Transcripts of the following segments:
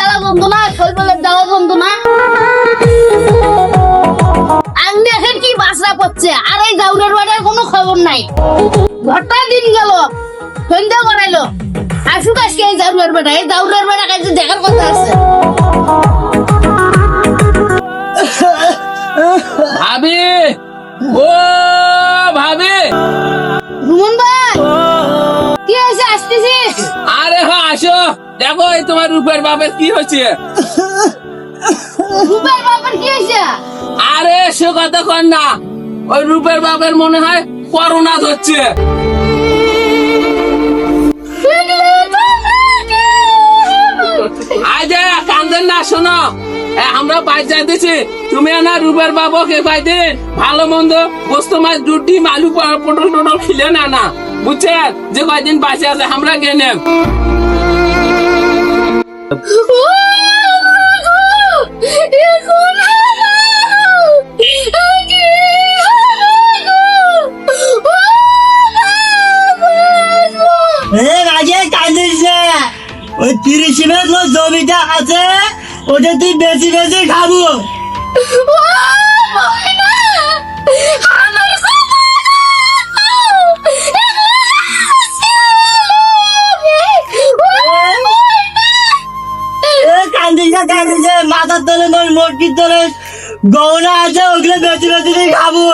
জ্বালা যন্ত্রণা, শৈলবেলার জ্বালা যন্ত্রণা। আমি দেখেন কি বাসরা পড়ছে, আর এই জাউরের বাড়ির কোনো খবর নাই। ঘরটা দিন গেল, সন্ধ্যা করাইলো, আসুক আজকে এই জাউরের বেটা। এই জাউরের বেটা কাছে দেখার কথা আছে। ভাবি, ও ভাবি, রুমন ভাই কি হয়েছে, আসতেছিস? আরে হ্যাঁ আসো, দেখো এই তোমার রূপের বাপের কি হচ্ছে। রূপের বাপের কি হয়েছে? আরে সে কথা কর না, ওই রূপের বাপের মনে হয় করোনা ধরছে। আজ কান্দেন না, শোনো আমরা বাইরে যাইতেছি, তুমি না রূপের বাবাকে কয়দিন ভালো মন্দ গোস্ত মাছ দুধ ডিম আলু পটল টটল খিলে না বুঝছেন, যে কয়দিন বাঁচে আছে আমরা গেলাম। ওই 30 মিনিট জমিটা আছে, ওটা তুই বেশি বেশি খাবো। কান্দিছে মাথার তলে মোটকির তলে গহনা আছে, ওগুলো বেশি বেশি খাবো।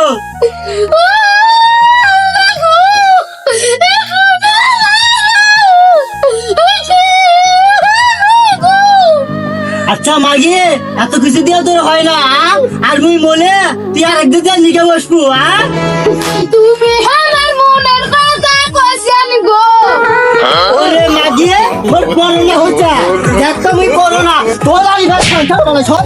আচ্ছা মাগি, এত কিছু দিয়ে তোর হয় না, আর মুই মনে তুই আর একদিন লিখে বসবো। তুমি আমার মনের কথা কইছেন গো। ওরে মাগি, মোর করোনা হচ্ছে, দেখ তো মুই করোনা, তোর আর সব